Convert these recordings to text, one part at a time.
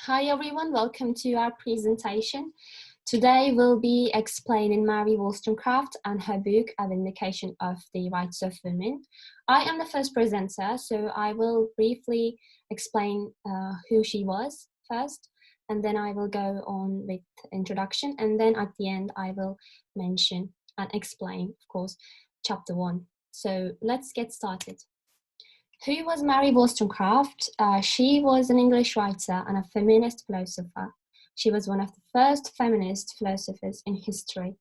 Hi everyone, welcome to our presentation. Today we'll be explaining Mary Wollstonecraft and her book, A Vindication of the Rights of Women. I am the first presenter, so I will briefly explain who she was first, and then I will go on with introduction, and then at the end I will mention and explain, of course, chapter 1. So let's get started. Who was Mary Wollstonecraft? She was an English writer and a feminist philosopher. She was one of the first feminist philosophers in history,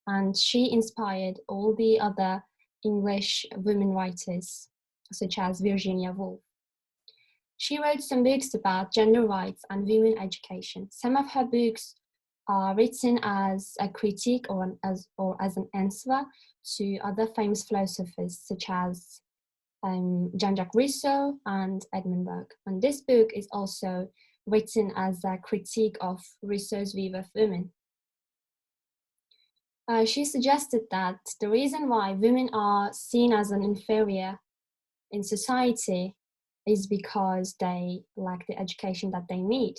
and she inspired all the other English women writers, such as Virginia Woolf. She wrote some books about gender rights and women education. Some of her books are written as a critique or as an answer to other famous philosophers, such as Jean-Jacques Rousseau and Edmund Burke. And this book is also written as a critique of Rousseau's view of women. She suggested that the reason why women are seen as an inferior in society is because they lack the education that they need.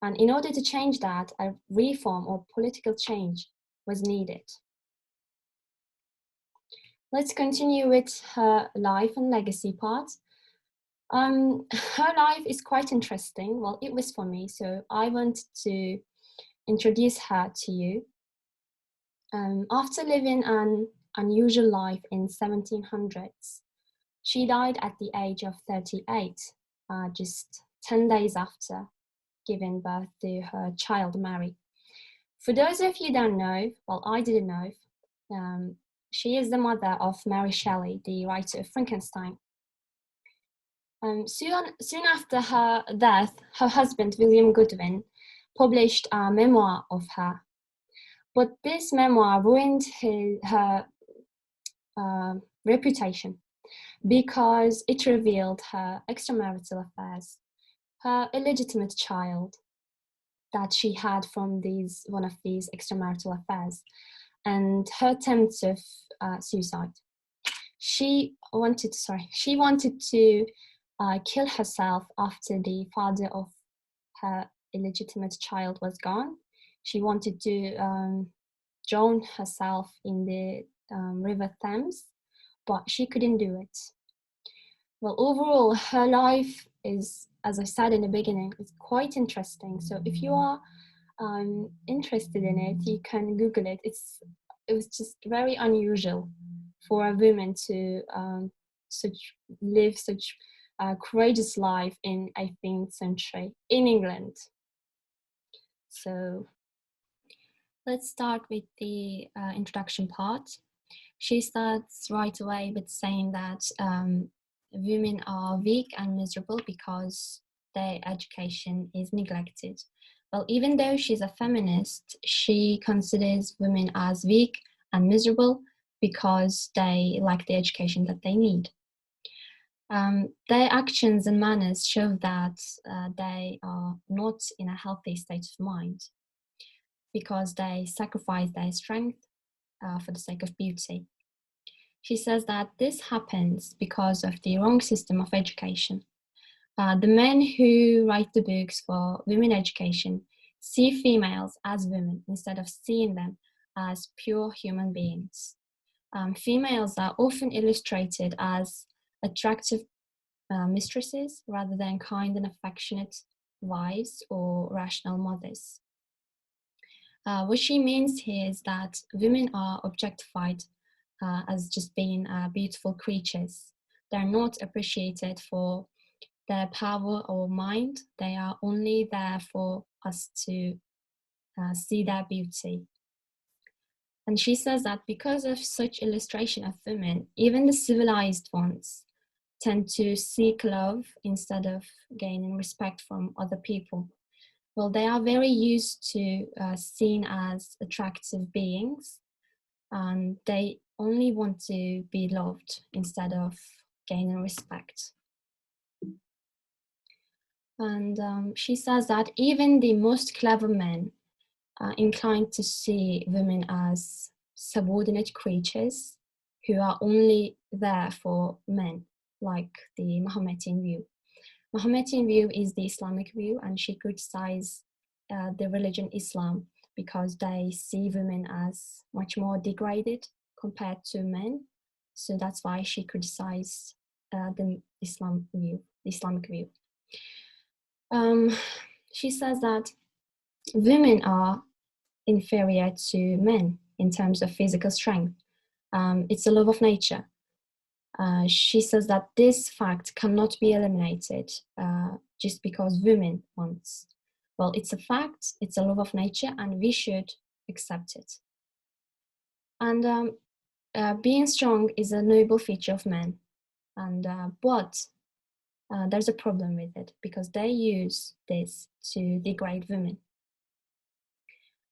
And in order to change that, a reform or political change was needed. Let's continue with her life and legacy part. Her life is quite interesting. Well, it was for me, so I wanted to introduce her to you. After living an unusual life in 1700s, she died at the age of 38, just 10 days after giving birth to her child, Mary. For those of you who don't know, well, I didn't know, she is the mother of Mary Shelley, the writer of Frankenstein. Soon after her death, her husband, William Godwin, published a memoir of her. But this memoir ruined her reputation because it revealed her extramarital affairs, her illegitimate child that she had from one of these extramarital affairs, and her attempts of suicide. She wanted to kill herself after the father of her illegitimate child was gone. She wanted to drown herself in the River Thames, but she couldn't do it. Well, overall, her life is, as I said in the beginning, it's quite interesting. So if you are interested in it, you can Google it. It was just very unusual for a woman to live such a courageous life in 18th century in England. So let's start with the introduction part. She starts right away with saying that women are weak and miserable because their education is neglected. Well, even though she's a feminist, she considers women as weak and miserable because they lack the education that they need. Their actions and manners show that they are not in a healthy state of mind because they sacrifice their strength for the sake of beauty. She says that this happens because of the wrong system of education. The men who write the books for women education see females as women instead of seeing them as pure human beings. Females are often illustrated as attractive mistresses rather than kind and affectionate wives or rational mothers. What she means here is that women are objectified as just being beautiful creatures. They're not appreciated for their power or mind. They are only there for us to see their beauty. And she says that because of such illustration of women, even the civilized ones tend to seek love instead of gaining respect from other people. Well, they are very used to seen as attractive beings, and they only want to be loved instead of gaining respect. And she says that even the most clever men are inclined to see women as subordinate creatures who are only there for men, like the Mahometan view. Mohammedan view is the Islamic view, and she criticizes the religion Islam because they see women as much more degraded compared to men. So that's why she criticized the Islamic view. She says that women are inferior to men in terms of physical strength. It's a law of nature. She says that this fact cannot be eliminated just because women want. Well, it's a fact, it's a law of nature, and we should accept it. And being strong is a noble feature of men, but there's a problem with it because they use this to degrade women.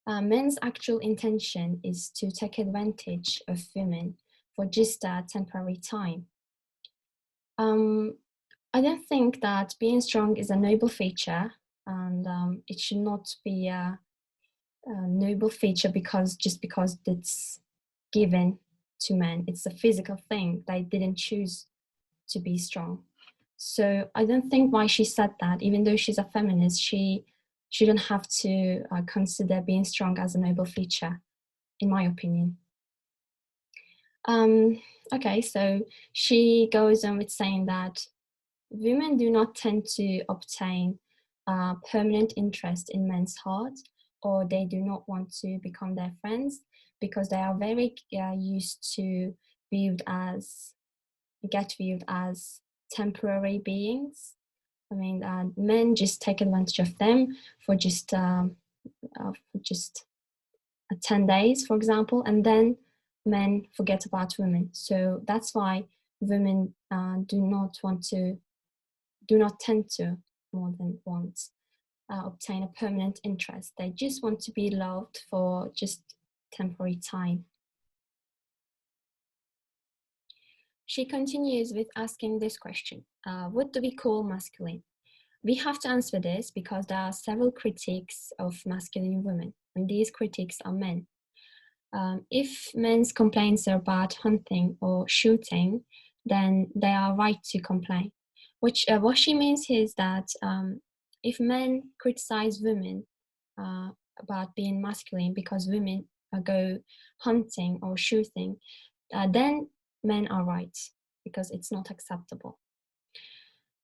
Men's actual intention is to take advantage of women for just a temporary time. I don't think that being strong is a noble feature, and it should not be a noble feature just because it's given to men. It's a physical thing. They didn't choose to be strong. So I don't think why she said that, even though she's a feminist, she shouldn't have to consider being strong as a noble feature, in my opinion. Okay, so she goes on with saying that women do not tend to obtain permanent interest in men's hearts, or they do not want to become their friends because they are very used to get viewed as temporary beings. I mean, men just take advantage of them for just 10 days, for example, and then men forget about women. So that's why women do not tend to, more than once, obtain a permanent interest. They just want to be loved for just temporary time. She continues with asking this question: what do we call masculine? We have to answer this because there are several critiques of masculine women, and these critiques are men. If men's complaints are about hunting or shooting, then they are right to complain. What she means is that if men criticize women about being masculine because women go hunting or shooting, then men are right because it's not acceptable.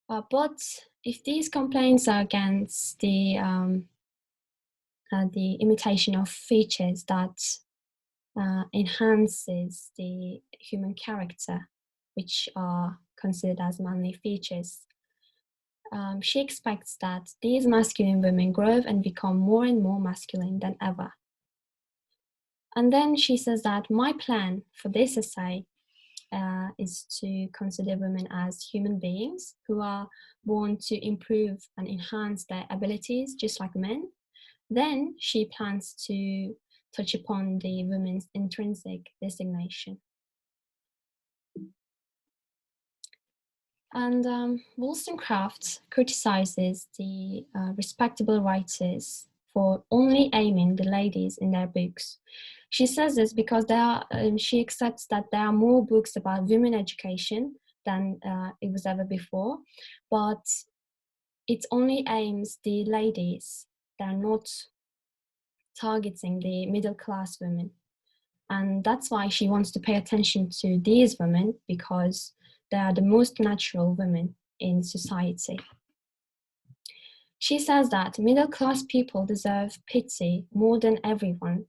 But if these complaints are against the imitation of features that enhances the human character, which are considered as manly features, she expects that these masculine women grow and become more and more masculine than ever. And then she says that my plan for this essay is to consider women as human beings who are born to improve and enhance their abilities just like men. Then she plans to touch upon the women's intrinsic designation. And Wollstonecraft criticizes the respectable writers for only aiming the ladies in their books. She says this because she accepts that there are more books about women education than it was ever before, but it only aims the ladies. They're not targeting the middle class women. And that's why she wants to pay attention to these women, because they are the most natural women in society. She says that middle class people deserve pity more than everyone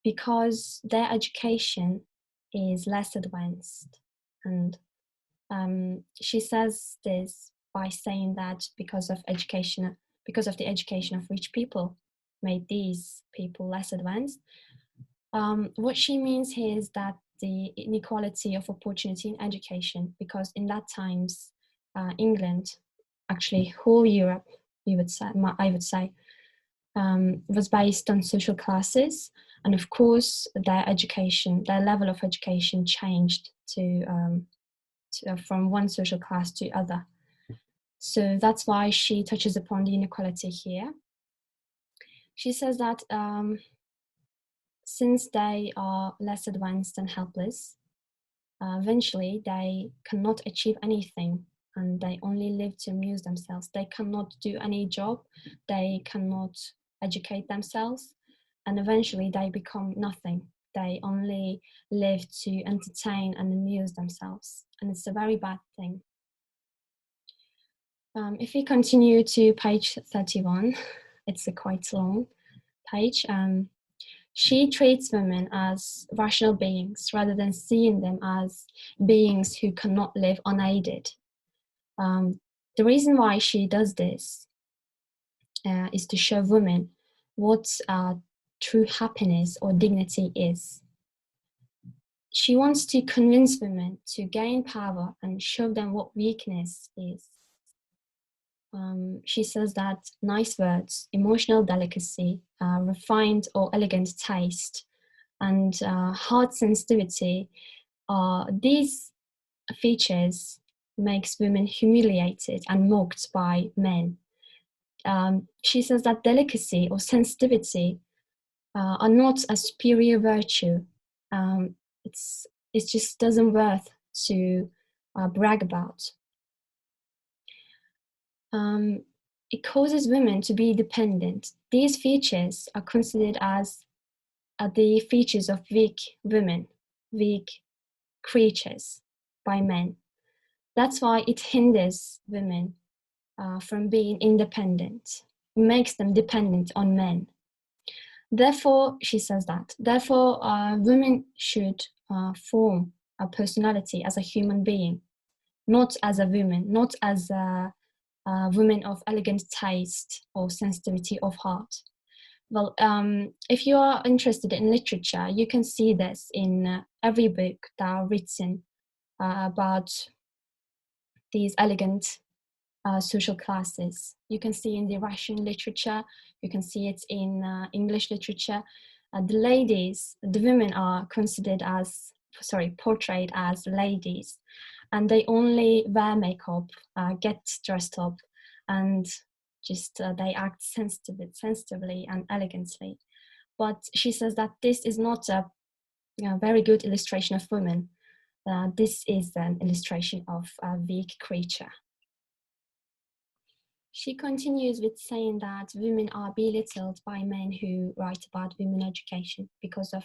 because their education is less advanced. And she says this by saying that because of the education of rich people made these people less advanced. What she means here is that the inequality of opportunity in education, because in that times, England, actually whole Europe, I would say, was based on social classes, and of course their level of education changed from one social class to other. So that's why she touches upon the inequality here. She says that since they are less advanced and helpless, eventually they cannot achieve anything and they only live to amuse themselves. They cannot do any job, they cannot educate themselves, and eventually they become nothing. They only live to entertain and amuse themselves, and it's a very bad thing. If we continue to page 31, it's a quite long page. She treats women as rational beings rather than seeing them as beings who cannot live unaided. The reason why she does this is to show women what true happiness or dignity is. She wants to convince women to gain power and show them what weakness is. She says that nice words, emotional delicacy, refined or elegant taste, and heart sensitivity, these features makes women humiliated and mocked by men. She says that delicacy or sensitivity are not a superior virtue. It just doesn't worth to brag about. It causes women to be dependent. These features are considered as the features of weak women, weak creatures by men. That's why it hinders women from being independent. It makes them dependent on men. Therefore, she says that, therefore, women should form a personality as a human being, not as a woman, not as a women of elegant taste or sensitivity of heart. Well, if you are interested in literature, you can see this in every book that are written about these elegant social classes. You can see in the Russian literature, you can see it in English literature. The ladies, the women are considered as, portrayed as ladies, and they only wear makeup, get dressed up, and just they act sensitively and elegantly. But she says that this is not a very good illustration of women. This is an illustration of a weak creature. She continues with saying that women are belittled by men who write about women education because of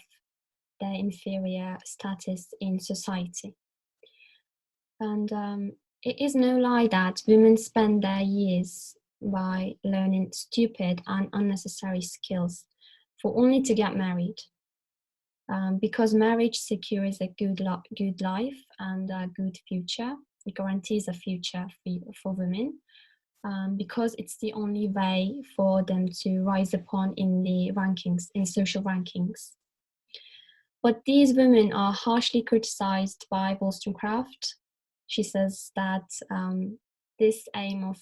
their inferior status in society. And it is no lie that women spend their years by learning stupid and unnecessary skills for only to get married. Because marriage secures a good life and a good future. It guarantees a future for women. Because it's the only way for them to rise upon in the rankings, in social rankings. But these women are harshly criticized by Wollstonecraft. She says that this aim of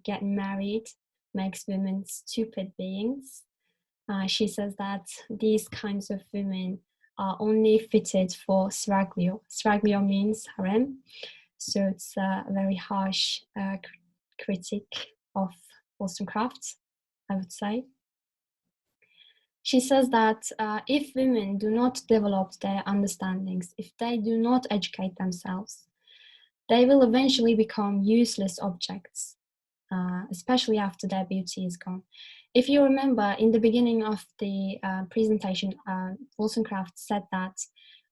getting married makes women stupid beings. She says that these kinds of women are only fitted for seraglio. Seraglio means harem, so it's a very harsh critique of Wollstonecraft, I would say. She says that if women do not develop their understandings, if they do not educate themselves, they will eventually become useless objects, especially after their beauty is gone. If you remember, in the beginning of the presentation, Wollstonecraft said that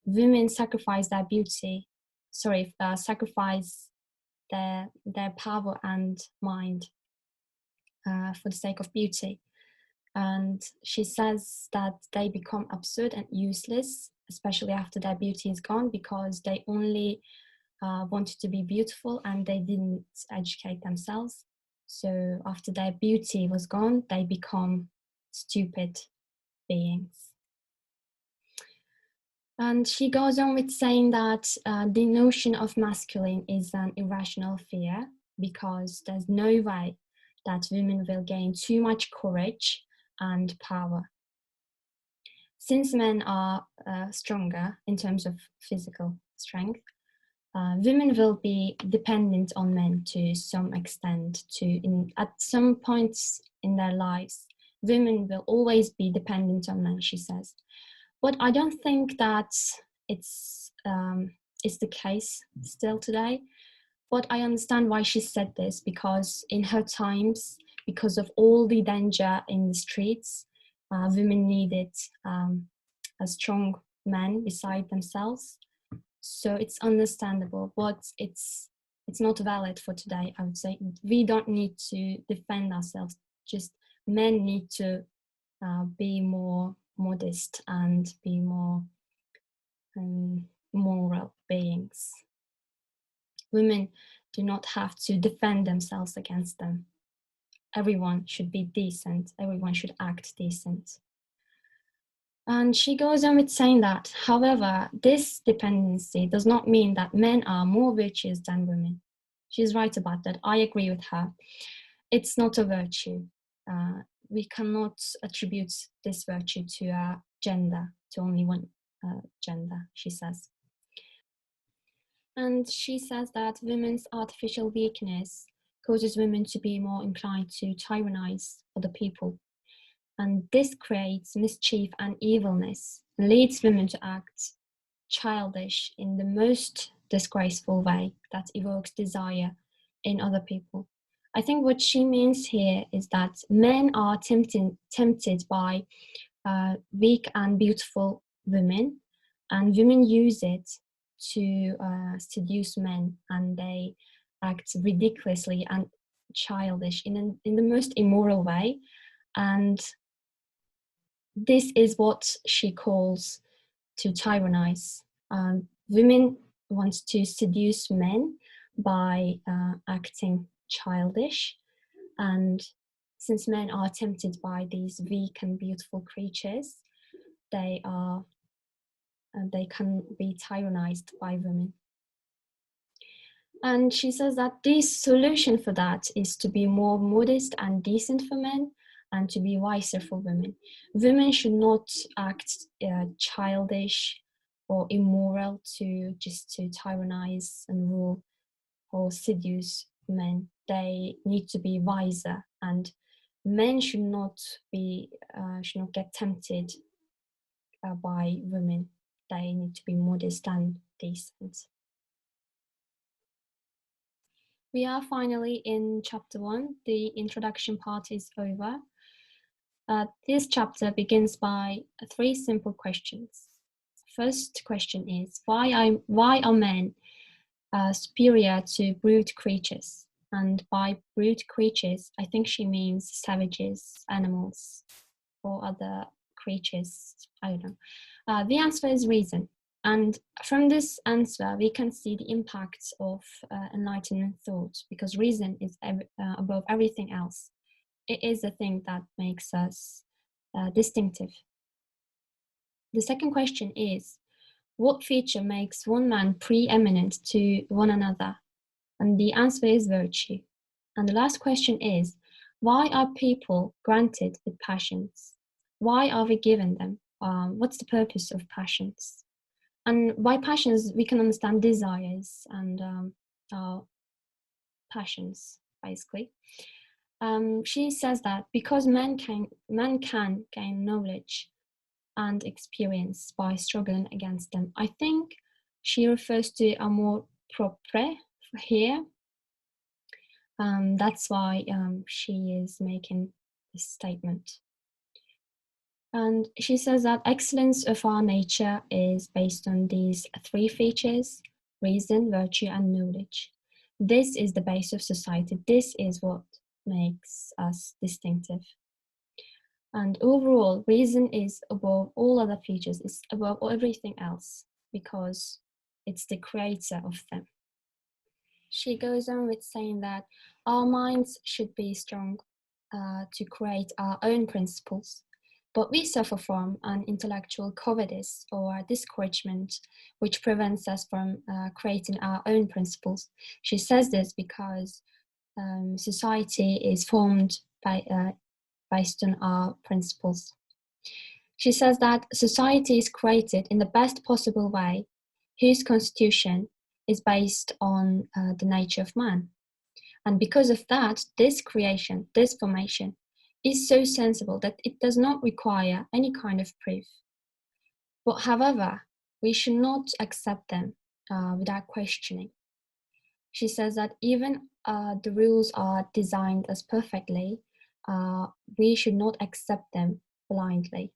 women sacrifice their beauty, sacrifice their power and mind for the sake of beauty. And she says that they become absurd and useless, especially after their beauty is gone, because they only wanted to be beautiful and they didn't educate themselves. So after their beauty was gone, they become stupid beings. And she goes on with saying that the notion of masculine is an irrational fear, because there's no way that women will gain too much courage and power. Since men are stronger in terms of physical strength, women will be dependent on men to some extent. At some points in their lives, women will always be dependent on men, she says. But I don't think that it's the case still today. But I understand why she said this, because in her times, because of all the danger in the streets, women needed a strong man beside themselves. So it's understandable, but it's not valid for today. I would say we don't need to defend ourselves. Just men need to be more modest and be more moral beings. Women do not have to defend themselves against them. Everyone should be decent. Everyone should act decent. And she goes on with saying that, however, this dependency does not mean that men are more virtuous than women. She's right about that. I agree with her. It's not a virtue. We cannot attribute this virtue to a gender, to only one gender, she says. And she says that women's artificial weakness causes women to be more inclined to tyrannize other people. And this creates mischief and evilness and leads women to act childish in the most disgraceful way that evokes desire in other people. I think what she means here is that men are tempted by weak and beautiful women, and women use it to seduce men, and they act ridiculously and childish in the most immoral way. And this is what she calls to tyrannize. Women want to seduce men by acting childish, and since men are tempted by these weak and beautiful creatures, they can be tyrannized by women. And she says that the solution for that is to be more modest and decent for men, and to be wiser for women. Women should not act childish or immoral to tyrannize and rule or seduce men. They need to be wiser, and men should not get tempted by women. They need to be modest and decent. We are finally in chapter 1. The introduction part is over. This chapter begins by 3 simple questions. First question is, why are men superior to brute creatures? And by brute creatures, I think she means savages, animals, or other creatures. I don't know. The answer is reason. And from this answer, we can see the impact of Enlightenment thought, because reason is above everything else. It is the thing that makes us distinctive. The second question is, what feature makes one man preeminent to one another? And the answer is virtue. And the last question is, why are people granted with passions? Why are we given them? What's the purpose of passions? And by passions, we can understand desires and our passions, basically. She says that because man can gain knowledge and experience by struggling against them. I think she refers to amour propre here. That's why she is making this statement. And she says that excellence of our nature is based on these 3 features: reason, virtue, and knowledge. This is the base of society. This is what makes us distinctive. And overall, reason is above all other features, it's above everything else, because it's the creator of them. She goes on with saying that our minds should be strong to create our own principles, but we suffer from an intellectual cowardice or discouragement which prevents us from creating our own principles. She says this because society is formed based on our principles. She says that society is created in the best possible way, whose constitution is based on the nature of man. And because of that, this creation, this formation, is so sensible that it does not require any kind of proof. But however, we should not accept them without questioning. She says that even the rules are designed as perfectly, we should not accept them blindly.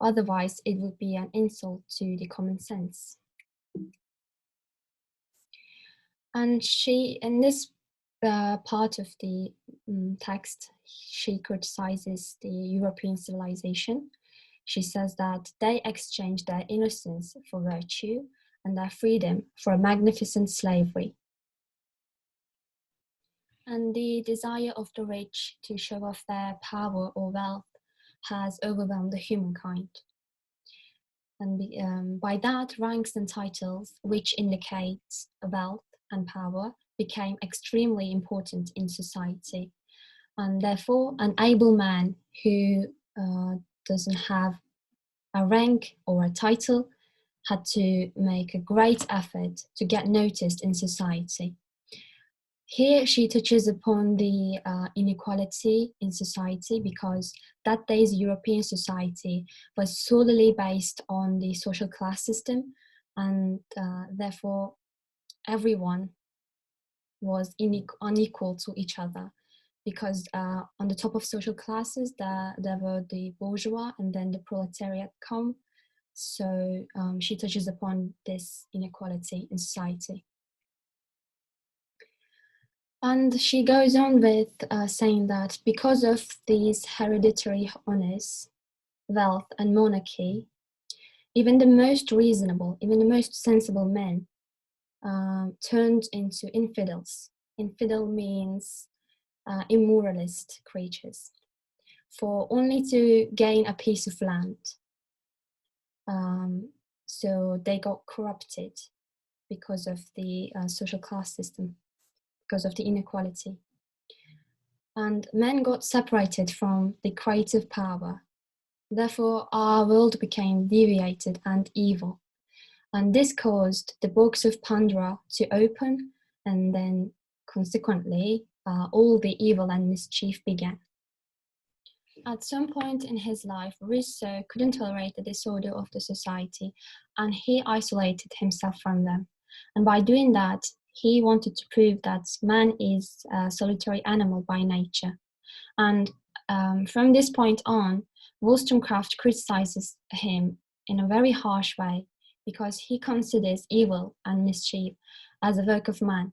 Otherwise, it would be an insult to the common sense. And she, in this part of the text, she criticizes the European civilization. She says that they exchanged their innocence for virtue and their freedom for a magnificent slavery. And the desire of the rich to show off their power or wealth has overwhelmed the humankind. And by that, ranks and titles, which indicate wealth and power, became extremely important in society. And therefore, an able man who doesn't have a rank or a title had to make a great effort to get noticed in society. Here she touches upon the inequality in society, because that day's European society was solely based on the social class system, and therefore everyone was unequal to each other, because on the top of social classes there were the bourgeois and then the proletariat come. So she touches upon this inequality in society. And she goes on with saying that because of these hereditary honors, wealth, and monarchy, even the most reasonable, even the most sensible men turned into infidels. Infidel means immoralist creatures, for only to gain a piece of land. So they got corrupted because of the social class system, because of the inequality. And men got separated from the creative power. Therefore, our world became deviated and evil. And this caused the box of Pandora to open, and then consequently, all the evil and mischief began. At some point in his life, Rousseau couldn't tolerate the disorder of the society, and he isolated himself from them. And by doing that, he wanted to prove that man is a solitary animal by nature. And from this point on, Wollstonecraft criticizes him in a very harsh way, because he considers evil and mischief as a work of man.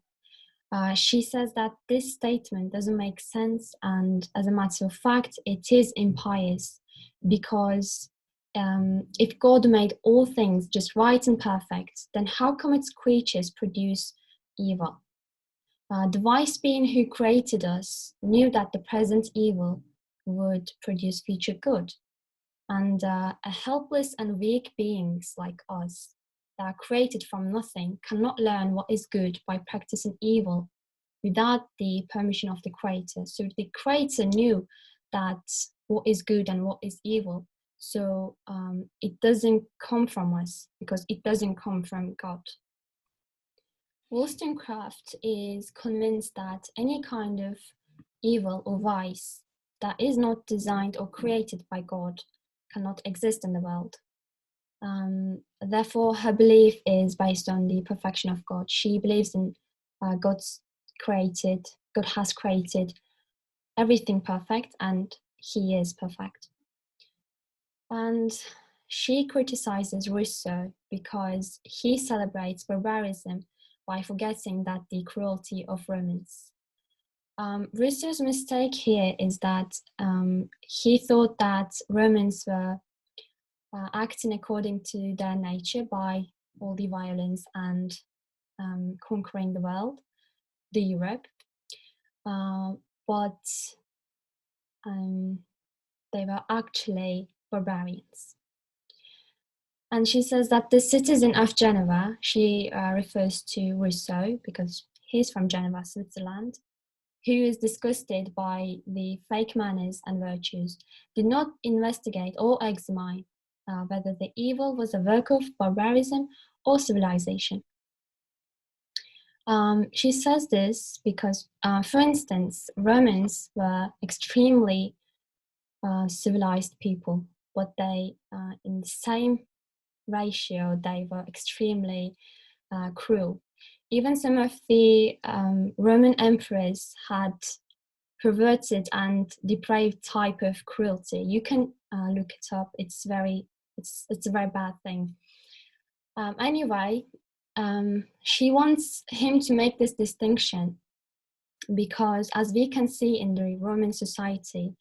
She says that this statement doesn't make sense, and as a matter of fact, it is impious, because if God made all things just right and perfect, then how come its creatures produce evil? The wise being who created us knew that the present evil would produce future good. And a helpless and weak beings like us, that are created from nothing, cannot learn what is good by practicing evil without the permission of the Creator. So the Creator knew that what is good and what is evil. So it doesn't come from us, because it doesn't come from God. Wollstonecraft is convinced that any kind of evil or vice that is not designed or created by God cannot exist in the world. Therefore, her belief is based on the perfection of God. She believes in God has created everything perfect, and He is perfect. And she criticizes Rousseau because he celebrates barbarism by forgetting that the cruelty of Romans. Rousseau's mistake here is that he thought that Romans were acting according to their nature by all the violence and conquering the world, the Europe, but they were actually barbarians. And she says that the citizen of Geneva, she refers to Rousseau because he's from Geneva, Switzerland, who is disgusted by the fake manners and virtues, did not investigate or examine whether the evil was a work of barbarism or civilization. She says this because, for instance, Romans were extremely civilized people, but they, in the same ratio, they were extremely cruel. Even some of the Roman emperors had perverted and depraved type of cruelty. You can look it up. It's a very bad thing. Anyway, she wants him to make this distinction because, as we can see in the Roman society,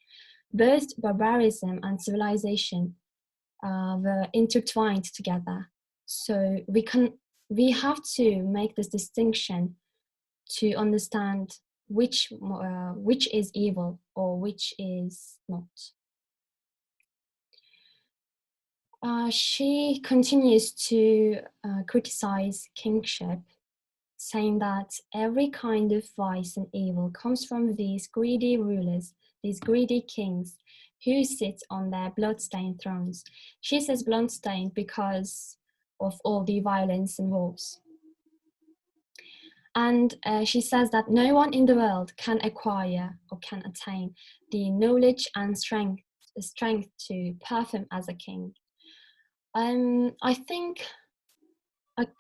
both barbarism and civilization were intertwined together. So we have to make this distinction to understand which is evil or which is not. She continues to criticize kingship, saying that every kind of vice and evil comes from these greedy rulers, these greedy kings who sit on their blood-stained thrones. She says blood-stained because of all the violence and wars. And she says that no one in the world can acquire or can attain the knowledge and strength to perform as a king. I think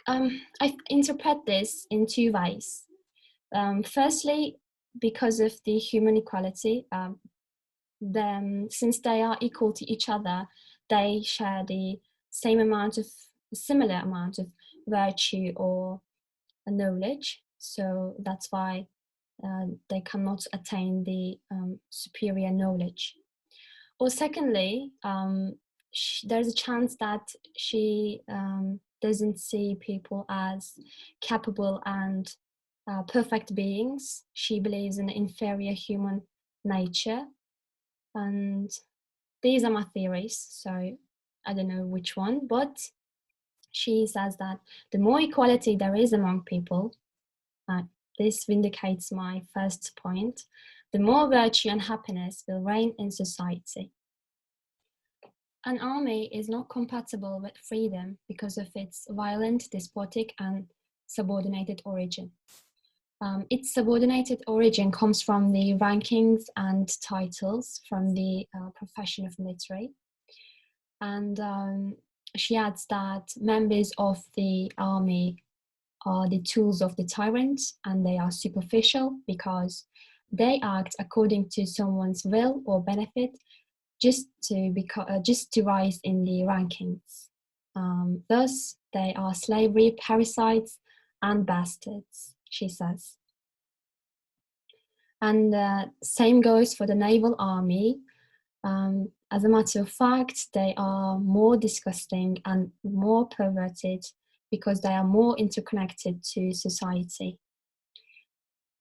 I interpret this in two ways. Firstly, because of the human equality, since they are equal to each other, they share the similar amount of virtue or knowledge. So that's why they cannot attain the superior knowledge. Or secondly, there's a chance that she doesn't see people as capable and perfect beings. She believes in inferior human nature. And these are my theories, so I don't know which one, but she says that the more equality there is among people, this vindicates my first point, the more virtue and happiness will reign in society. An army is not compatible with freedom because of its violent, despotic, and subordinated origin. Its subordinated origin comes from the rankings and titles from the profession of military. And she adds that members of the army are the tools of the tyrant, and they are superficial because they act according to someone's will or benefit, just to rise in the rankings. Thus, they are slavery, parasites, and bastards, she says. And same goes for the naval army. As a matter of fact, they are more disgusting and more perverted because they are more interconnected to society.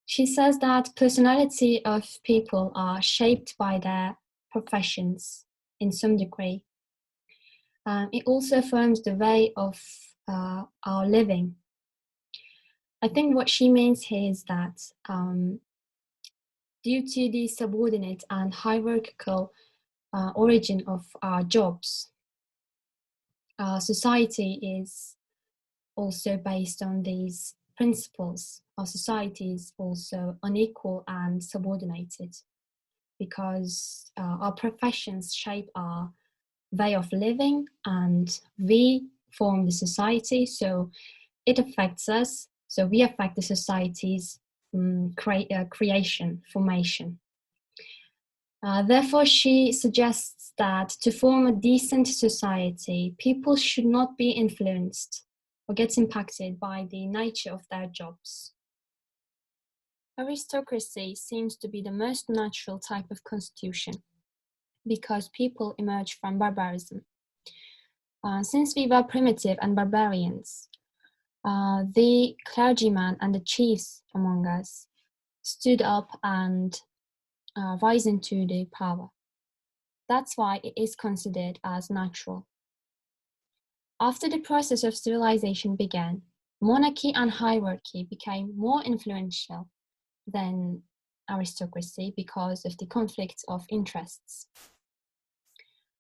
She says that personality of people are shaped by their professions in some degree. It also forms the way of our living. I think what she means here is that due to the subordinate and hierarchical origin of our jobs, our society is also based on these principles. Our society is also unequal and subordinated because our professions shape our way of living and we form the society, so it affects us, so we affect the society's creation, formation. Therefore, she suggests that to form a decent society, people should not be influenced or get impacted by the nature of their jobs. Aristocracy seems to be the most natural type of constitution because people emerge from barbarism. Since we were primitive and barbarians, the clergyman and the chiefs among us stood up and rise into the power. That's why it is considered as natural. After the process of civilization began, monarchy and hierarchy became more influential than aristocracy because of the conflicts of interests.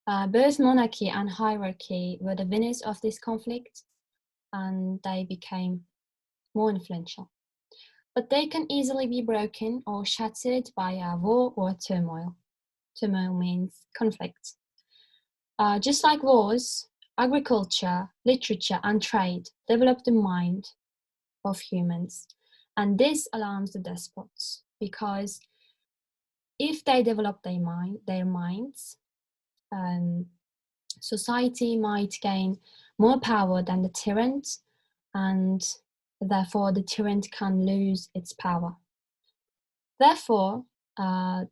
Both monarchy and hierarchy were the winners of this conflict, and they became more influential. But they can easily be broken or shattered by a war or turmoil. Turmoil means conflict. Just like wars, agriculture, literature, and trade develop the mind, of humans. And this alarms the despots, because if they develop their minds, society might gain more power than the tyrant, and therefore the tyrant can lose its power. Therefore,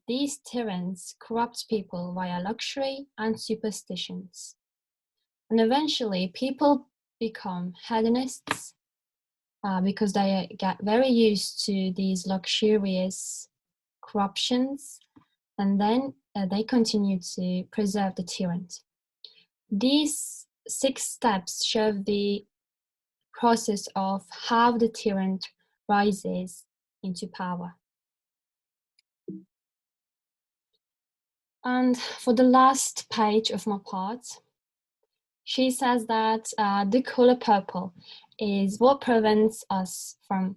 these tyrants corrupt people via luxury and superstitions. And eventually, people become hedonists because they get very used to these luxurious corruptions, and then they continue to preserve the tyrant. These 6 steps show the process of how the tyrant rises into power. And for the last page of my part, she says that the color purple is what prevents us from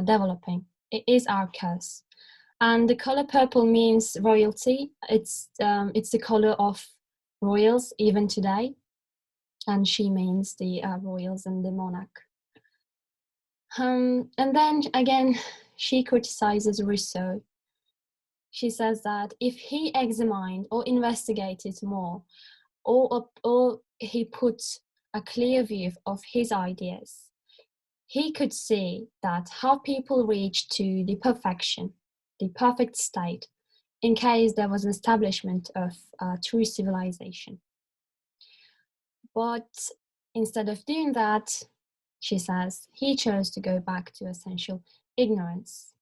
developing. It is our curse. And the color purple means royalty. It's the color of royals even today. And she means the royals and the monarch. And then again, she criticizes Rousseau. She says that if he examined or investigated more, or he put a clear view of his ideas, he could see that how people reach to the perfection, the perfect state, in case there was an establishment of true civilization. But instead of doing that, she says, he chose to go back to essential ignorance.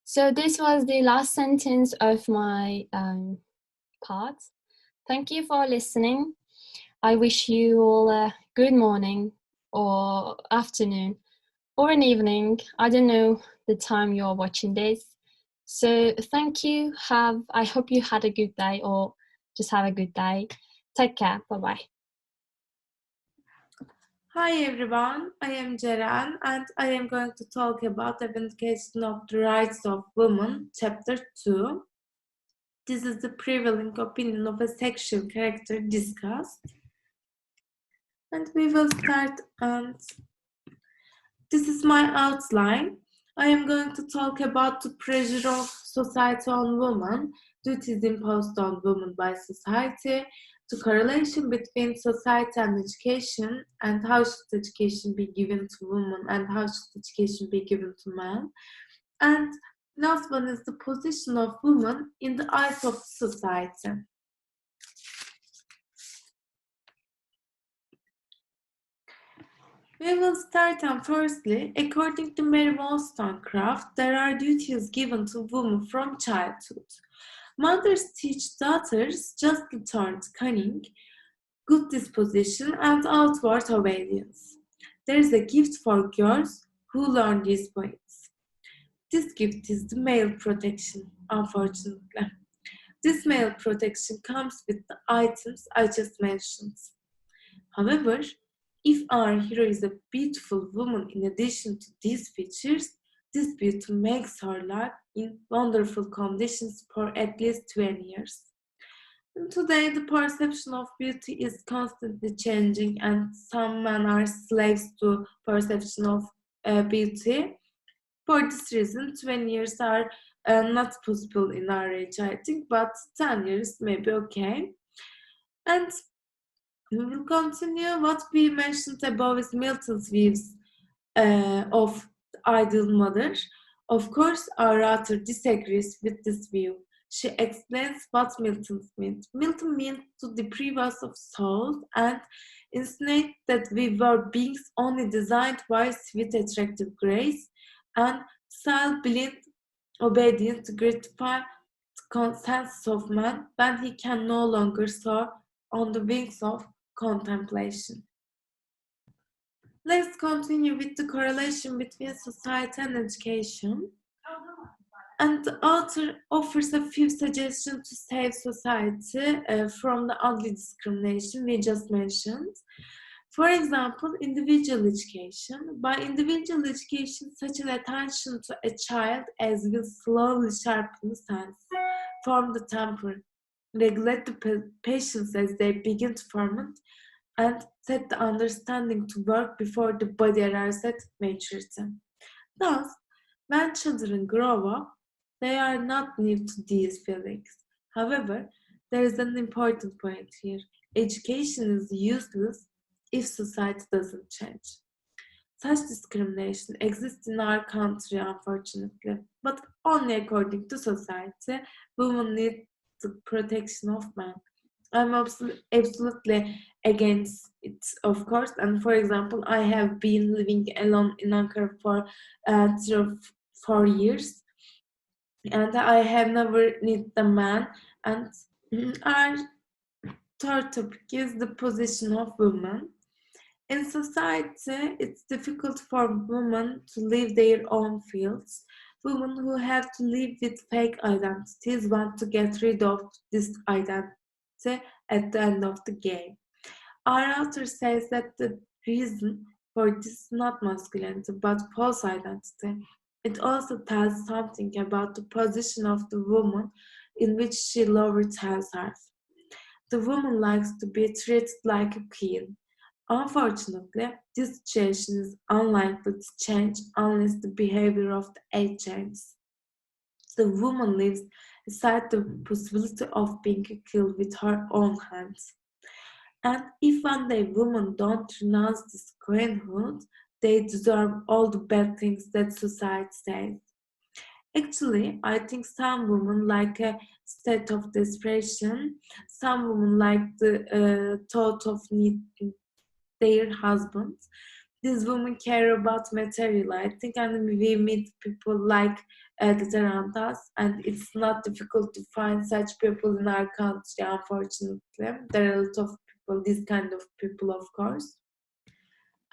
So this was the last sentence of my part. Thank you for listening. I wish you all a good morning or afternoon or an evening. I don't know the time you're watching this. So thank you. I hope you had a good day, or just have a good day. Take care. Bye-bye. Hi everyone, I am Ceren and I am going to talk about the Vindication of the Rights of Women, Chapter 2. This is the prevailing opinion of a sexual character discussed. And we will start, and this is my outline. I am going to talk about the pressure of society on women, duties imposed on women by society, the correlation between society and education, and how should education be given to women and how should education be given to men. And last one is the position of women in the eyes of society. We will start on firstly, according to Mary Wollstonecraft, there are duties given to women from childhood. Mothers teach daughters justly turned cunning, good disposition, and outward obedience. There is a gift for girls who learn these points. This gift is the male protection, unfortunately. This male protection comes with the items I just mentioned. However, if our hero is a beautiful woman in addition to these features, this beauty makes her life in wonderful conditions for at least 20 years. And today, the perception of beauty is constantly changing, and some men are slaves to perception of beauty. For this reason, 20 years are not possible in our age, I think, but 10 years may be okay. And we will continue. What we mentioned above is Milton's views of the ideal mother. Of course, our author disagrees with this view. She explains what Milton meant. Milton meant to deprive us of soul and insinuate that we were beings only designed by sweet, attractive grace and self-blind obedience to gratify the consensus of man when he can no longer soar on the wings of contemplation. Let's continue with the correlation between society and education. And the author offers a few suggestions to save society from the ugly discrimination we just mentioned. For example, individual education. By individual education, such an attention to a child as will slowly sharpen the sense, form the temper, regulate the patience as they begin to ferment, and set the understanding to work before the body arrives at maturity. Thus, when children grow up, they are not new to these feelings. However, there is an important point here. Education is useless if society doesn't change. Such discrimination exists in our country, unfortunately, but only according to society. Women need the protection of men. I'm absolutely against it, of course. And for example, I have been living alone in Ankara for 4 years, and I have never met a man. And our third topic is the position of women. In society, it's difficult for women to live their own fields. Women who have to live with fake identities want to get rid of this identity at the end of the game. Our author says that the reason for this is not masculinity but false identity. It also tells something about the position of the woman in which she lowers herself. The woman likes to be treated like a queen. Unfortunately, this situation is unlikely to change unless the behavior of the age changes. The woman lives aside the possibility of being killed with her own hands. And if one day women don't renounce this queenhood, they deserve all the bad things that society says. Actually, I think some women like a state of desperation. Some women like the thought of needing their husbands. These women care about material, I think, and we meet people like that around us, and it's not difficult to find such people in our country, unfortunately. There are a lot of people, this kind of people, of course.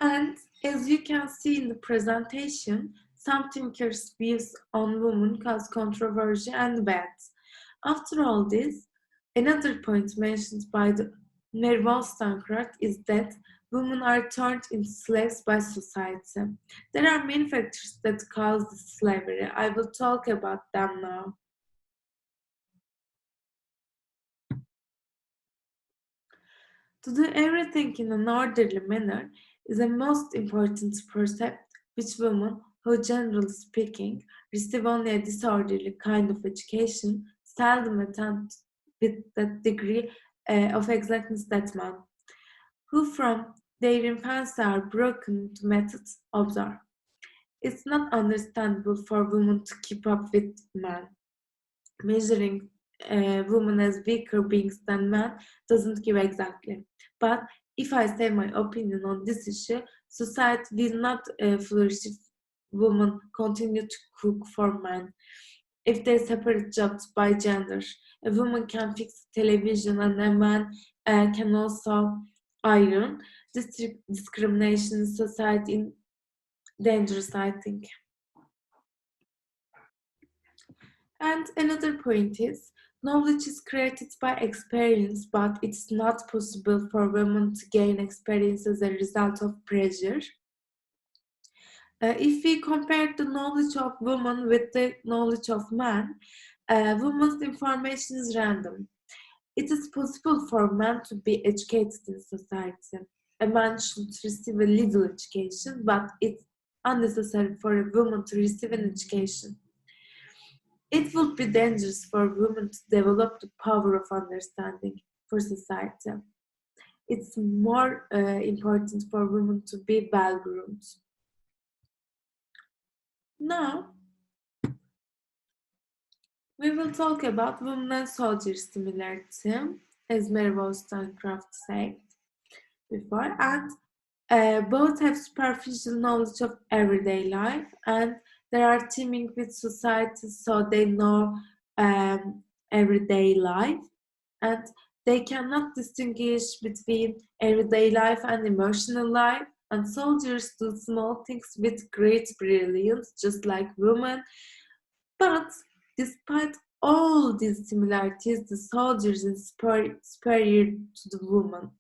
And as you can see in the presentation, some thinkers' views on women cause controversy and debates. After all this, another point mentioned by the Mary Wollstonecraft is that women are turned into slaves by society. There are many factors that cause this slavery. I will talk about them now. To do everything in an orderly manner is a most important precept which women who, generally speaking, receive only a disorderly kind of education seldom attempt with that degree of exactness that men, who from their infancy are broken into methods, observe. It's not understandable for women to keep up with men. Measuring women as weaker beings than men doesn't give exactly. But if I say my opinion on this issue, society will not flourish if women continue to cook for men. If they separate jobs by gender, a woman can fix television and a man can also iron. This discrimination in society is dangerous, I think. And another point is, knowledge is created by experience, but it's not possible for women to gain experience as a result of pressure. If we compare the knowledge of women with the knowledge of men, women's information is random. It is possible for men to be educated in society. A man should receive a legal education, but it's unnecessary for a woman to receive an education. It would be dangerous for women to develop the power of understanding for society. It's more important for women to be well-groomed. Now, we will talk about women and soldiers similarity, as Mary Wollstonecraft said before, and both have superficial knowledge of everyday life, and they are teaming with society, so they know everyday life, and they cannot distinguish between everyday life and emotional life. And soldiers do small things with great brilliance, just like women. But despite all these similarities, the soldiers are superior to the woman.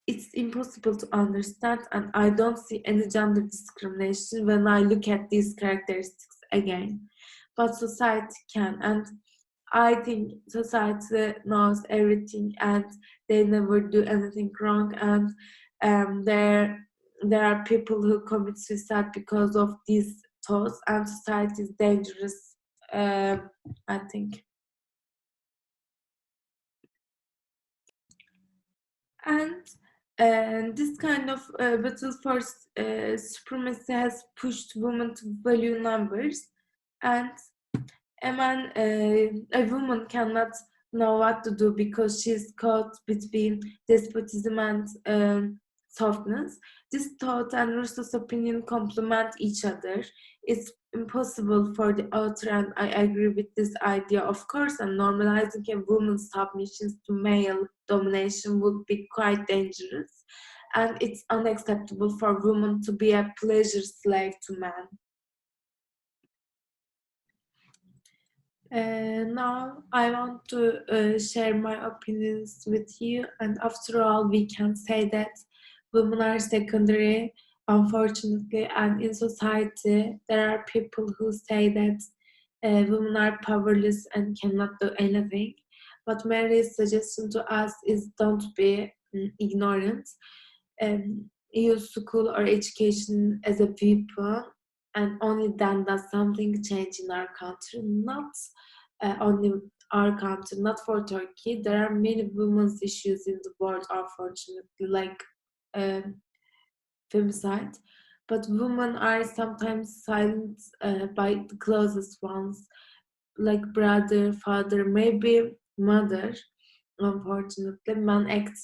It's impossible to understand, and I don't see any gender discrimination when I look at these characteristics again. But society can, and I think society knows everything and they never do anything wrong, and there are people who commit suicide because of these thoughts, and society is dangerous, I think. And this kind of battle for supremacy has pushed women to value numbers, and a woman cannot know what to do because she's caught between despotism and softness. This thought and Russell's opinion complement each other. It's impossible for the author, and I agree with this idea, of course, and normalizing a woman's submissions to male domination would be quite dangerous. And it's unacceptable for women to be a pleasure slave to men. Now I want to share my opinions with you, and after all, we can say that women are secondary, unfortunately, and in society, there are people who say that women are powerless and cannot do anything. But Mary's suggestion to us is don't be ignorant. Use school or education as a weapon, and only then does something change in our country, not only our country, not for Turkey. There are many women's issues in the world, unfortunately, like femicide. But women are sometimes silent by the closest ones, like brother, father, maybe mother. Unfortunately, men act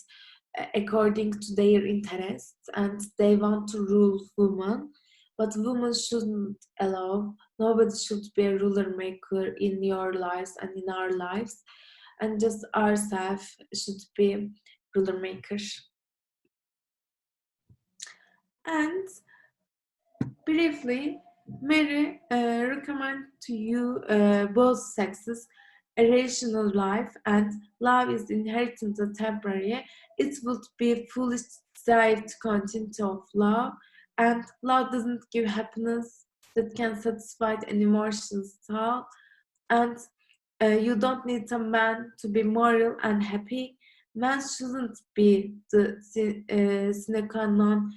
according to their interests and they want to rule women, but women shouldn't allow. Nobody should be a ruler maker in your lives and in our lives, and just ourselves should be ruler makers. And briefly, Mary recommend to you both sexes a rational life, and love is inherent and temporary. It would be foolish to strive to continue of love, and love doesn't give happiness that can satisfy any emotions at all. And you don't need a man to be moral and happy. Man shouldn't be the sine qua non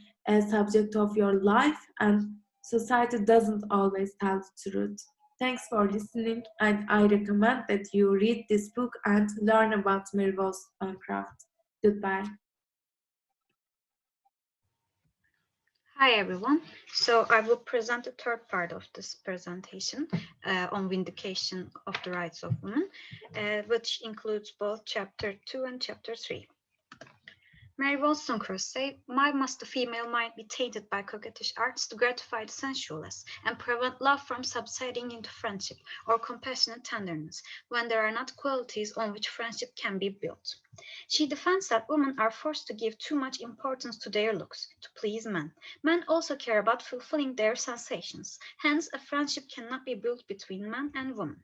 subject of your life, and society doesn't always tell the truth. Thanks for listening, and I recommend that you read this book and learn about Mary Wollstonecraft. Goodbye. Hi everyone. So I will present the third part of this presentation on vindication of the rights of women, which includes both chapter 2 and chapter 3. Mary Wollstonecraft said, why must the female mind be tainted by coquettish arts to gratify the sensualist and prevent love from subsiding into friendship or compassionate tenderness when there are not qualities on which friendship can be built? She defends that women are forced to give too much importance to their looks to please men. Men also care about fulfilling their sensations. Hence, a friendship cannot be built between man and woman.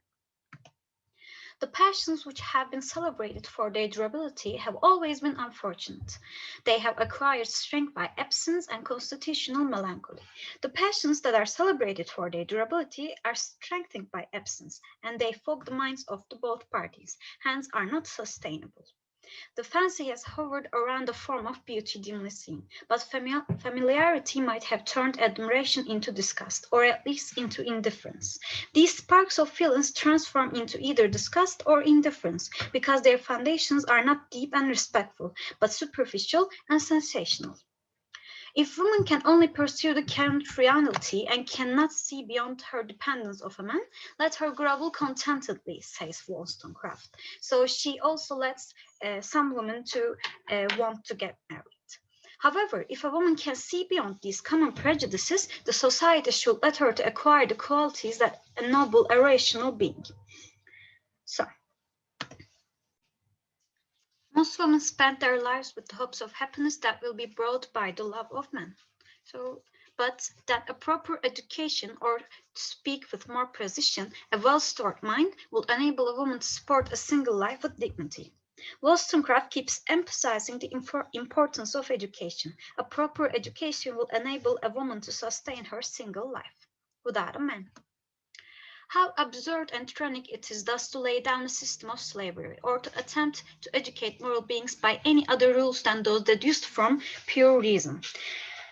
The passions which have been celebrated for their durability have always been unfortunate. They have acquired strength by absence and constitutional melancholy. The passions that are celebrated for their durability are strengthened by absence, and they fog the minds of the both parties, hence are not sustainable. The fancy has hovered around the form of beauty dimly seen, but familiarity might have turned admiration into disgust, or at least into indifference. These sparks of feelings transform into either disgust or indifference, because their foundations are not deep and respectful, but superficial and sensational. If woman can only pursue the current reality and cannot see beyond her dependence of a man, let her grovel contentedly, says Wollstonecraft. So she also lets some women to want to get married. However, if a woman can see beyond these common prejudices, the society should let her to acquire the qualities that ennoble a rational being. So, most women spend their lives with the hopes of happiness that will be brought by the love of men. But that a proper education, or to speak with more precision, a well-stored mind, will enable a woman to support a single life with dignity. Wollstonecraft keeps emphasizing the importance of education. A proper education will enable a woman to sustain her single life without a man. How absurd and tyrannic it is thus to lay down a system of slavery, or to attempt to educate moral beings by any other rules than those deduced from pure reason.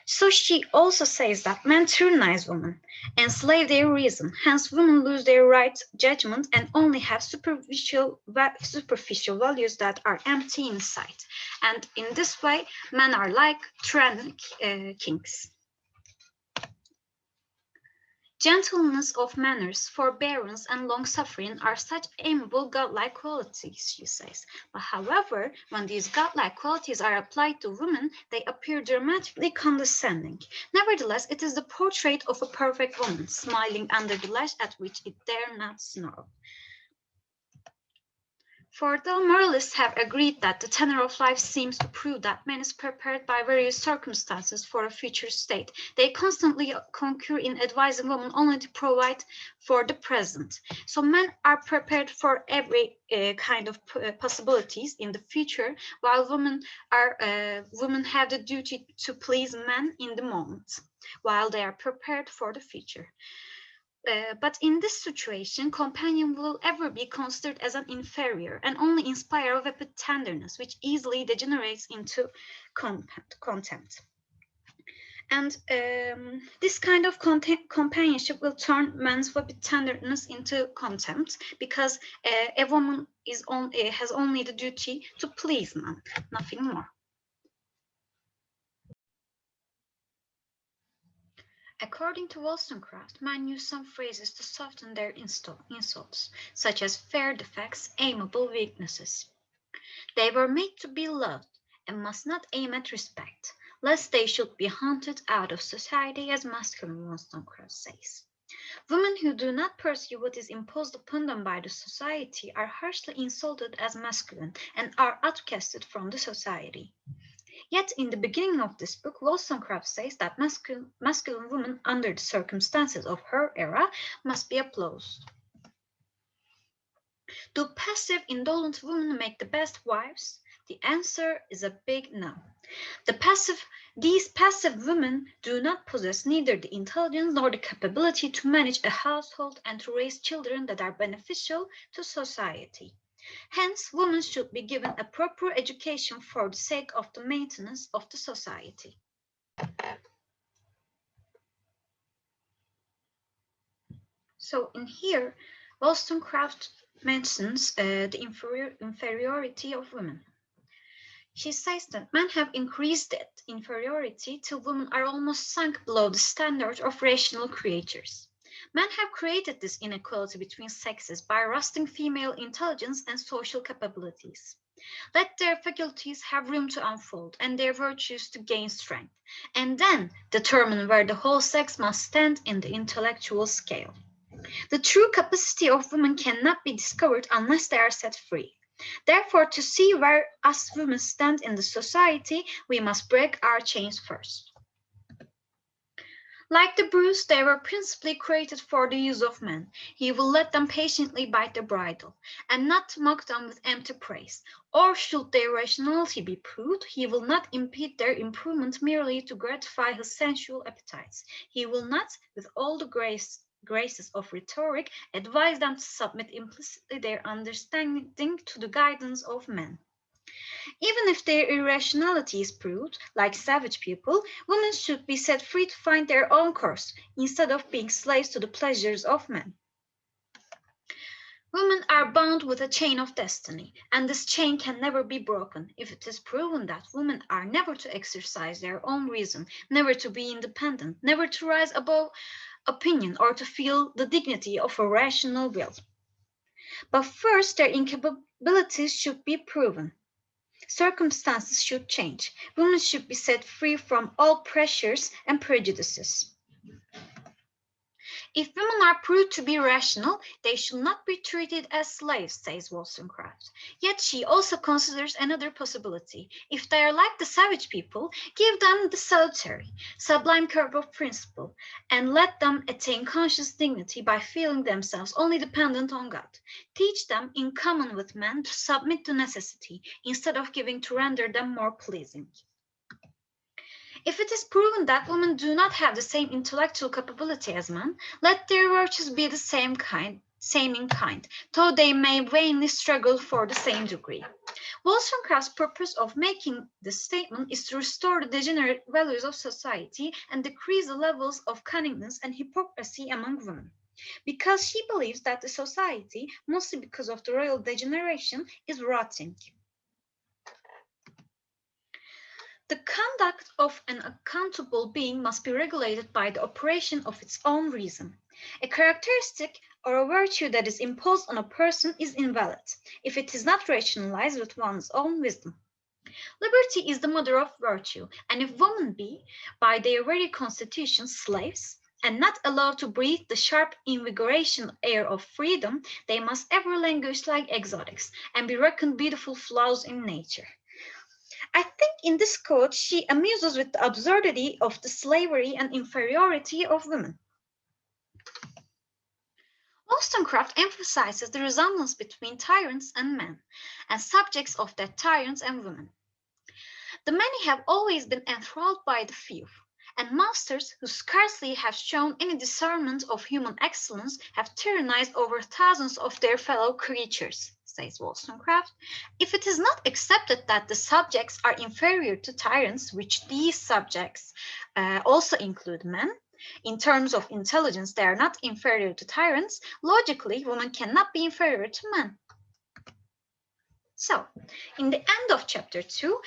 So she also says that men tyrannize women, enslave their reason, hence women lose their right judgment and only have superficial values that are empty inside. And in this way, men are like tyrannic kings. Gentleness of manners, forbearance, and long-suffering are such amiable godlike qualities, she says. But however, when these godlike qualities are applied to women, they appear dramatically condescending. Nevertheless, it is the portrait of a perfect woman, smiling under the lash at which it dare not snarl. For though moralists have agreed that the tenor of life seems to prove that man is prepared by various circumstances for a future state, they constantly concur in advising women only to provide for the present. So men are prepared for every kind of possibilities in the future, while women have the duty to please men in the moment, while they are prepared for the future. But in this situation, companion will ever be considered as an inferior and only inspire a vapid tenderness, which easily degenerates into contempt. And this kind of companionship will turn man's vapid tenderness into contempt, because a woman has only the duty to please man, nothing more. According to Wollstonecraft, men use some phrases to soften their insults, such as fair defects, amiable weaknesses. They were made to be loved and must not aim at respect, lest they should be hunted out of society, as masculine Wollstonecraft says. Women who do not pursue what is imposed upon them by the society are harshly insulted as masculine and are outcasted from the society. Yet in the beginning of this book, Wollstonecraft says that masculine women, under the circumstances of her era, must be applauded. Do passive, indolent women make the best wives? The answer is a big no. These passive women do not possess neither the intelligence nor the capability to manage a household and to raise children that are beneficial to society. Hence, women should be given a proper education for the sake of the maintenance of the society. So in here, Wollstonecraft mentions the inferiority of women. She says that men have increased that inferiority till women are almost sunk below the standard of rational creatures. Men have created this inequality between sexes by rusting female intelligence and social capabilities. Let their faculties have room to unfold and their virtues to gain strength, and then determine where the whole sex must stand in the intellectual scale. The true capacity of women cannot be discovered unless they are set free. Therefore, to see where us women stand in the society, we must break our chains first. Like the bruise, they were principally created for the use of men. He will let them patiently bite the bridle, and not mock them with empty praise. Or should their rationality be proved, he will not impede their improvement merely to gratify his sensual appetites. He will not, with all the graces of rhetoric, advise them to submit implicitly their understanding to the guidance of men. Even if their irrationality is proved, like savage people, women should be set free to find their own course, instead of being slaves to the pleasures of men. Women are bound with a chain of destiny, and this chain can never be broken if it is proven that women are never to exercise their own reason, never to be independent, never to rise above opinion or to feel the dignity of a rational will. But first, their incapabilities should be proven. Circumstances should change. Women should be set free from all pressures and prejudices. If women are proved to be rational, they should not be treated as slaves, says Wollstonecraft. Yet she also considers another possibility. If they are like the savage people, give them the salutary, sublime curve of principle, and let them attain conscious dignity by feeling themselves only dependent on God. Teach them, in common with men, to submit to necessity, instead of giving to render them more pleasing. If it is proven that women do not have the same intellectual capability as men, let their virtues be the same in kind, though they may vainly struggle for the same degree. Wollstonecraft's purpose of making this statement is to restore the degenerate values of society and decrease the levels of cunningness and hypocrisy among women. Because she believes that the society, mostly because of the royal degeneration, is rotting. The conduct of an accountable being must be regulated by the operation of its own reason. A characteristic or a virtue that is imposed on a person is invalid, if it is not rationalized with one's own wisdom. Liberty is the mother of virtue, and if women be, by their very constitution, slaves, and not allowed to breathe the sharp invigoration air of freedom, they must ever languish like exotics, and be reckoned beautiful flaws in nature. I think in this quote she amuses with the absurdity of the slavery and inferiority of women. Wollstonecraft emphasizes the resemblance between tyrants and men, and subjects of that tyrants and women. The many have always been enthralled by the few, and masters who scarcely have shown any discernment of human excellence have tyrannized over thousands of their fellow creatures, says Wollstonecraft. If it is not accepted that the subjects are inferior to tyrants, which these subjects also include men, in terms of intelligence they are not inferior to tyrants, logically women cannot be inferior to men. So, in the end of chapter 2,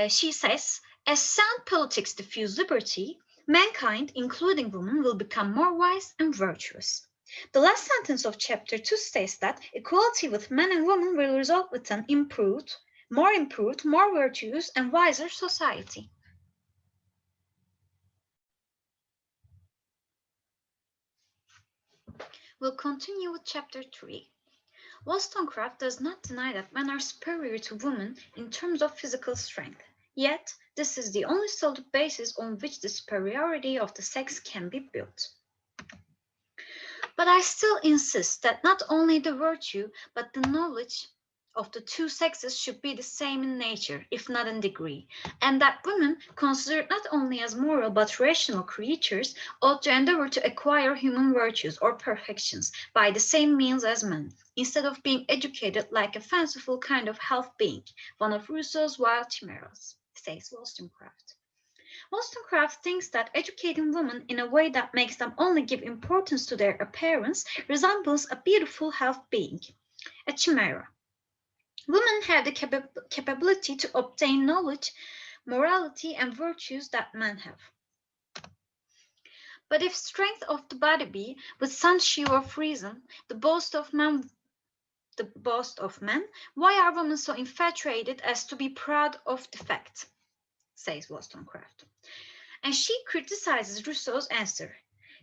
she says, as sound politics diffuse liberty, mankind, including women, will become more wise and virtuous. The last sentence of chapter 2 states that equality with men and women will result with an improved, more virtuous, and wiser society. We'll continue with chapter 3. Wollstonecraft does not deny that men are superior to women in terms of physical strength. Yet, this is the only solid basis on which the superiority of the sex can be built. But I still insist that not only the virtue, but the knowledge of the two sexes should be the same in nature, if not in degree, and that women, considered not only as moral but rational creatures, ought to endeavor to acquire human virtues or perfections by the same means as men, instead of being educated like a fanciful kind of half-being, one of Rousseau's wild chimeras, says Wollstonecraft. Wollstonecraft thinks that educating women in a way that makes them only give importance to their appearance resembles a beautiful half-being, a chimera. Women have the capability to obtain knowledge, morality, and virtues that men have. But if strength of the body be, with some shew of reason, the boast of men, why are women so infatuated as to be proud of defect? Says Wollstonecraft. And she criticizes Rousseau's answer.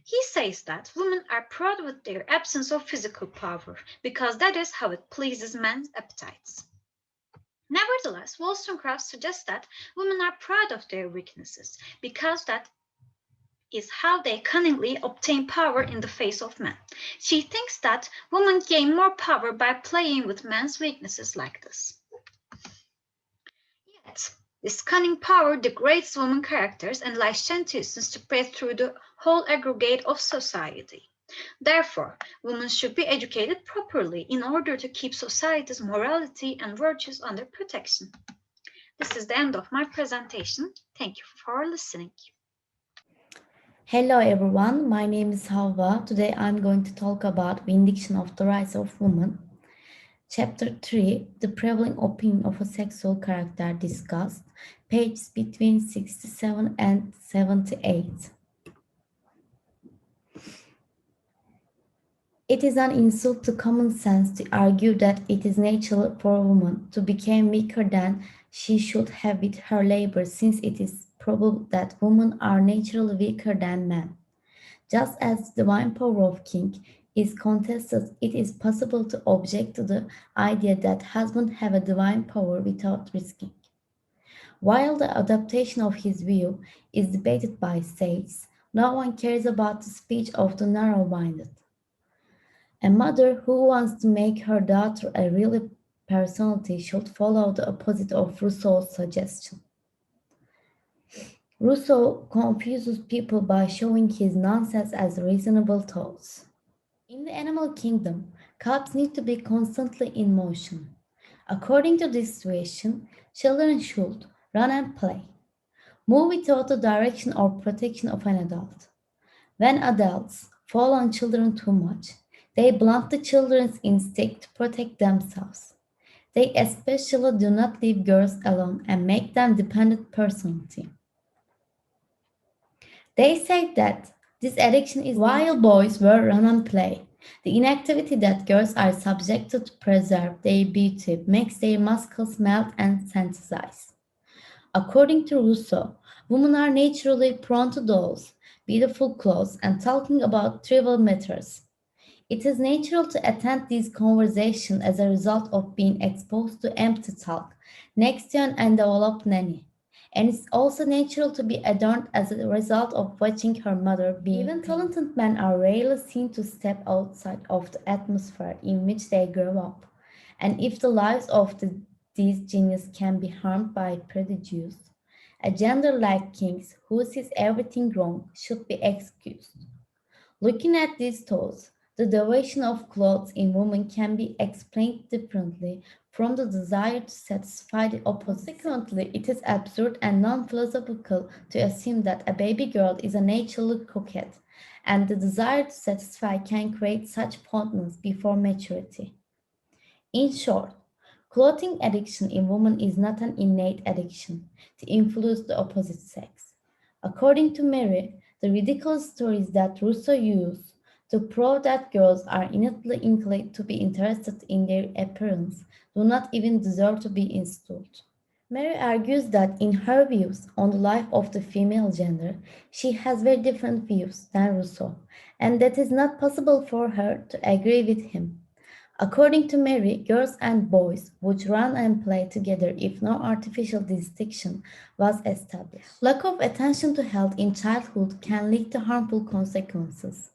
He says that women are proud with their absence of physical power, because that is how it pleases men's appetites. Nevertheless, Wollstonecraft suggests that women are proud of their weaknesses, because that is how they cunningly obtain power in the face of men. She thinks that women gain more power by playing with men's weaknesses like this. Yet, this cunning power degrades women's characters and licentiousness spread through the whole aggregate of society. Therefore, women should be educated properly in order to keep society's morality and virtues under protection. This is the end of my presentation. Thank you for listening. Hello everyone, my name is Havva. Today I'm going to talk about Vindication of the Rights of Women. Chapter 3, the prevailing opinion of a sexual character discussed, pages between 67 and 78. It is an insult to common sense to argue that it is natural for a woman to become weaker than she should have with her labor, since it is probable that women are naturally weaker than men. Just as the divine power of king is contested, it is possible to object to the idea that husbands have a divine power without risking. While the adaptation of his view is debated by sages, no one cares about the speech of the narrow-minded. A mother who wants to make her daughter a real personality should follow the opposite of Rousseau's suggestion. Rousseau confuses people by showing his nonsense as reasonable thoughts. In the animal kingdom, cubs need to be constantly in motion. According to this situation, children should run and play, move without the direction or protection of an adult. When adults fall on children too much, they blunt the children's instinct to protect themselves. They especially do not leave girls alone and make them dependent personality. They say that this addiction is while boys were run and play. The inactivity that girls are subjected to preserve their beauty makes their muscles melt and sensitize. According to Rousseau, women are naturally prone to dolls, beautiful clothes, and talking about trivial matters. It is natural to attend these conversations as a result of being exposed to empty talk next to an undeveloped nanny. And it's also natural to be adorned as a result of watching her mother being even talented men are rarely seen to step outside of the atmosphere in which they grow up. And if the lives of these geniuses can be harmed by prejudice, a gender like King's who sees everything wrong should be excused. Looking at these thoughts, the devotion of clothes in women can be explained differently from the desire to satisfy the opposite. Consequently, it is absurd and non-philosophical to assume that a baby girl is a naturally coquette, and the desire to satisfy can create such fondness before maturity. In short, clothing addiction in women is not an innate addiction to influence the opposite sex. According to Mary, the ridiculous stories that Rousseau used to prove that girls are innately inclined to be interested in their appearance do not even deserve to be installed. Mary argues that in her views on the life of the female gender, she has very different views than Rousseau, and that it is not possible for her to agree with him. According to Mary, girls and boys would run and play together if no artificial distinction was established. Lack of attention to health in childhood can lead to harmful consequences.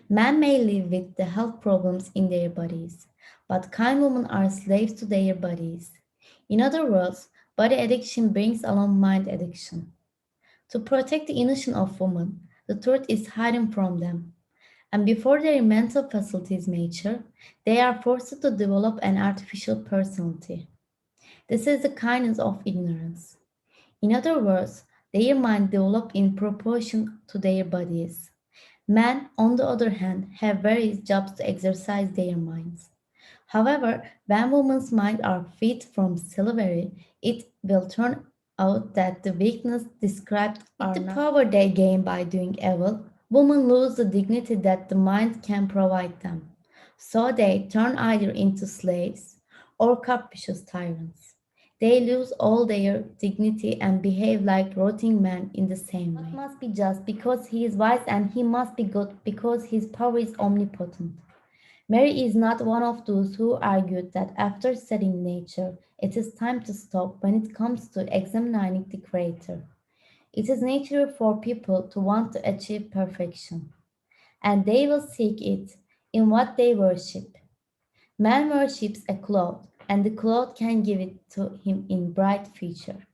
Men may live with the health problems in their bodies, but kind women are slaves to their bodies. In other words, body addiction brings along mind addiction. To protect the innocence of women, the truth is hidden from them, and before their mental faculties mature, they are forced to develop an artificial personality. This is the kindness of ignorance. In other words, their mind develop in proportion to their bodies. Men, on the other hand, have various jobs to exercise their minds. However, when women's minds are freed from slavery, it will turn out that the weakness described are the power they gain by doing evil. Women lose the dignity that the mind can provide them. So they turn either into slaves or capricious tyrants. They lose all their dignity and behave like rotting men in the same way. God must be just because he is wise, and he must be good because his power is omnipotent. Mary is not one of those who argued that after studying nature, it is time to stop when it comes to examining the Creator. It is natural for people to want to achieve perfection, and they will seek it in what they worship. Man worships a cloud, and the cloud can give it to him in bright future.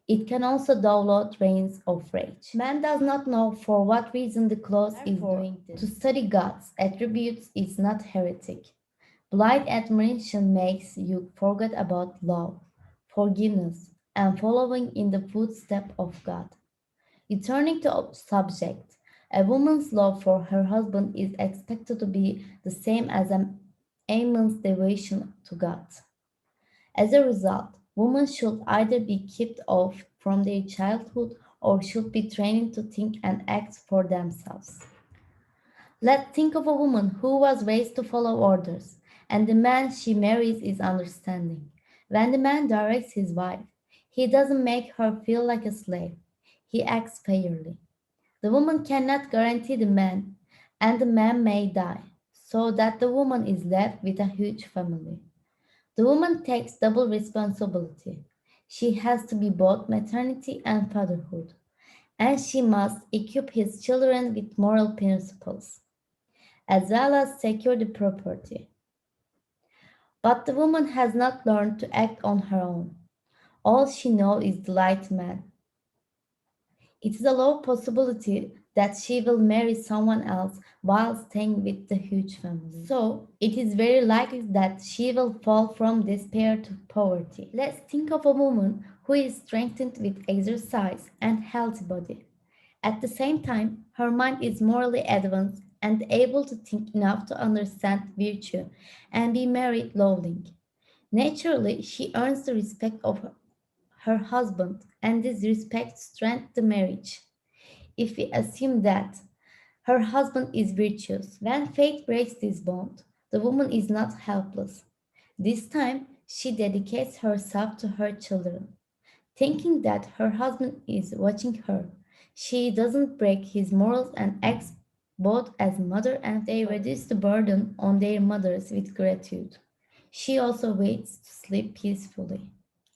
It can also download rains of rage. Man does not know for what reason the cloud is doing this. To study God's attributes is not heretic. Blind admiration makes you forget about love, forgiveness, and following in the footsteps of God. Returning to subject, a woman's love for her husband is expected to be the same as a man's devotion to God. As a result, women should either be kept off from their childhood or should be trained to think and act for themselves. Let's think of a woman who was raised to follow orders, and the man she marries is understanding. When the man directs his wife, he doesn't make her feel like a slave. He acts fairly. The woman cannot guarantee the man, and the man may die, so that the woman is left with a huge family. The woman takes double responsibility. She has to be both maternity and fatherhood, and she must equip his children with moral principles, as well as secure the property. But the woman has not learned to act on her own. All she knows is delight man. It is a low possibility that she will marry someone else while staying with the huge family. So, it is very likely that she will fall from despair to poverty. Let's think of a woman who is strengthened with exercise and healthy body. At the same time, her mind is morally advanced and able to think enough to understand virtue and be married lawfully. Naturally, she earns the respect of her husband, and this respect strengthens the marriage. If we assume that her husband is virtuous, when fate breaks this bond, the woman is not helpless. This time, she dedicates herself to her children, thinking that her husband is watching her. She doesn't break his morals and acts both as mother and they reduce the burden on their mothers with gratitude. She also waits to sleep peacefully.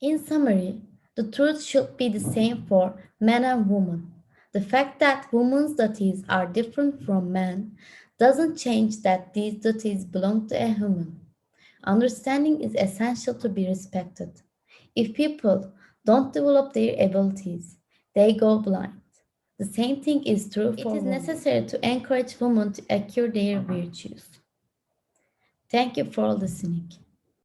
In summary, the truth should be the same for men and women. The fact that women's duties are different from men doesn't change that these duties belong to a human. Understanding is essential to be respected. If people don't develop their abilities, they go blind. The same thing is true for women. It is necessary to encourage women to acquire their virtues. Thank you for listening.